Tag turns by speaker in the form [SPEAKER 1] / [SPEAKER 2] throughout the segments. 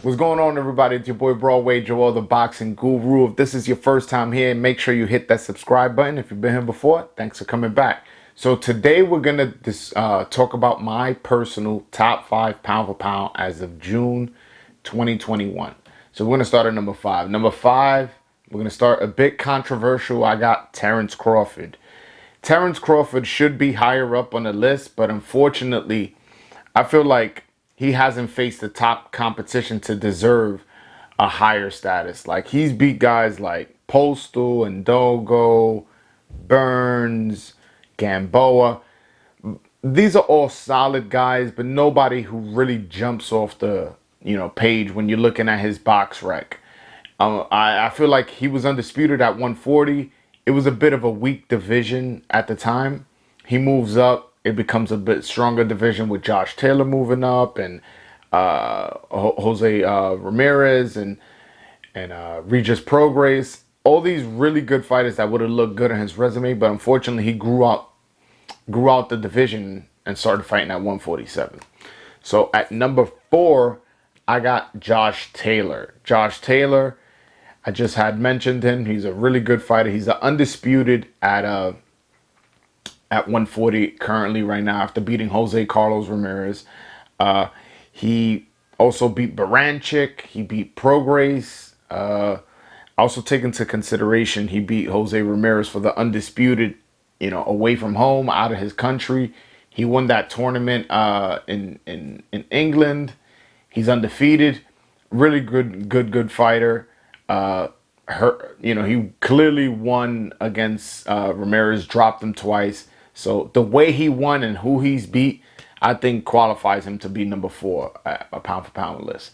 [SPEAKER 1] What's going on, everybody? It's your boy Broadway Joel, the boxing guru. If this is your first time here, make sure you hit that subscribe button. If you've been here before, thanks for coming back. So today we're gonna talk about my personal top 5 pound for pound as of June 2021. So we're gonna start at number 5. Number 5, we're gonna start a bit controversial. I got Terrence Crawford. Terrence Crawford should be higher up on the list, but unfortunately, I feel like he hasn't faced the top competition to deserve a higher status. Like, he's beat guys like Postal and Dogo, Burns, Gamboa. These are all solid guys, but nobody who really jumps off the page when you're looking at his box rec. I feel like he was undisputed at 140. It was a bit of a weak division at the time. He moves up. It becomes a bit stronger division with Josh Taylor moving up and Jose Ramirez and Regis Prograis. All these really good fighters that would have looked good on his resume, but unfortunately he grew out the division and started fighting at 147. So at number 4, I got Josh Taylor. Josh Taylor, I just had mentioned him. He's a really good fighter. He's undisputed at 140 currently right now after beating Jose Carlos Ramirez. He also beat Baranchik. He beat Prograis. Also take into consideration he beat Jose Ramirez for the undisputed, away from home, out of his country. He won that tournament in England. He's undefeated. Really good fighter. He clearly won against Ramirez, dropped him twice. So the way he won and who he's beat, I think qualifies him to be number 4 at a pound for pound list.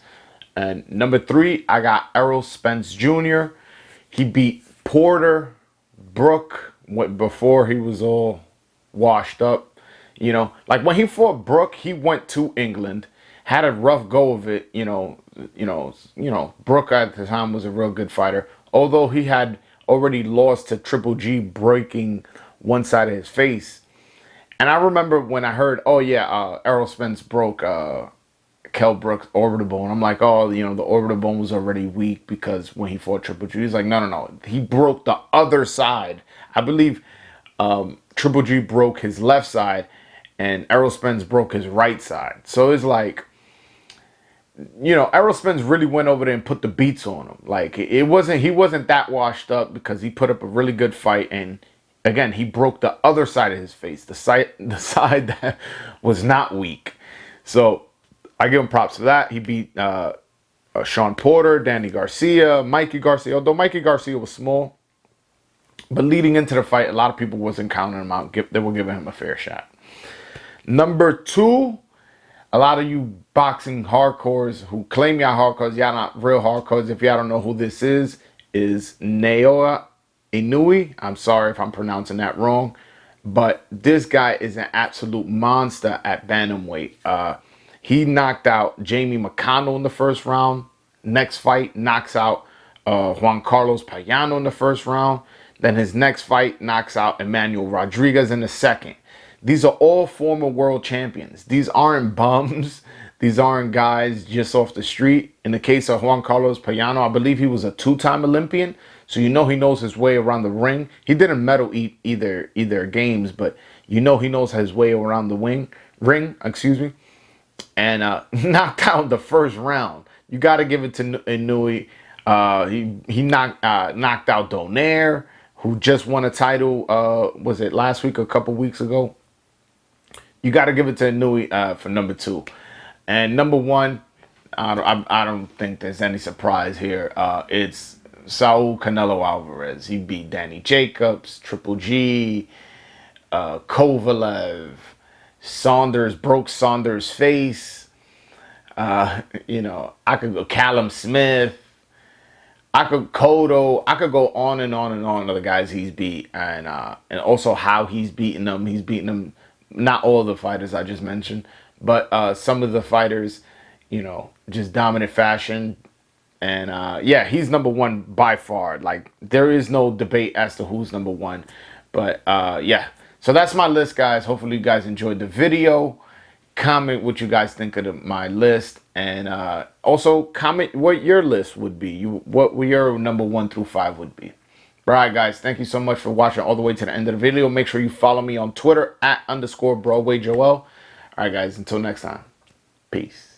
[SPEAKER 1] And number 3, I got Errol Spence Jr. He beat Porter, Brook, before he was all washed up. Like when he fought Brook, he went to England, had a rough go of it. Brook at the time was a real good fighter, although he had already lost to Triple G, breaking one side of his face. And I remember when I heard, Errol Spence broke Kell Brook's orbital bone. I'm like, the orbital bone was already weak because when he fought Triple G, he's like, no. He broke the other side. I believe Triple G broke his left side and Errol Spence broke his right side. So it's like, Errol Spence really went over there and put the beats on him. Like, he wasn't that washed up because he put up a really good fight. And again, he broke the other side of his face, the side that was not weak. So I give him props for that. He beat Sean Porter, Danny Garcia, Mikey Garcia. Although Mikey Garcia was small, but leading into the fight, a lot of people wasn't counting him out. They were giving him a fair shot. Number 2, a lot of you boxing hardcores who claim y'all hardcores, y'all not real hardcores. If y'all don't know who this is Naoya Inoue. I'm sorry if I'm pronouncing that wrong, but this guy is an absolute monster at bantamweight. He knocked out Jamie McConnell in the first round. Next fight, knocks out Juan Carlos Payano in the first round. Then his next fight knocks out Emmanuel Rodriguez in the second. These are all former world champions. These aren't bums. These aren't guys just off the street. In the case of Juan Carlos Payano, I believe he was a 2-time Olympian. So he knows his way around the ring. He didn't medal either games, but he knows his way around the ring. And knocked out the first round. You got to give it to Inoue. He knocked out Donaire, who just won a title. Was it last week or a couple weeks ago? You got to give it to Inoue for number 2. And number 1, I don't think there's any surprise here. It's Saul Canelo Alvarez. He beat Danny Jacobs, Triple G, Kovalev. Saunders broke Saunders' face. I could go Callum Smith. I could Cotto. I could go on and on and on of the guys he's beat, and also how he's beaten them. He's beaten them, not all the fighters I just mentioned, but some of the fighters, just dominant fashion. And he's number 1 by far. Like, there is no debate as to who's number 1. But so that's my list, guys. Hopefully you guys enjoyed the video. comment what you guys think of my list, and also comment what your list would be. What your number 1 through 5 would be. All right, guys, thank you so much for watching all the way to the end of the video. Make sure you follow me on Twitter at _BroadwayJoel. All right, guys, until next time, peace.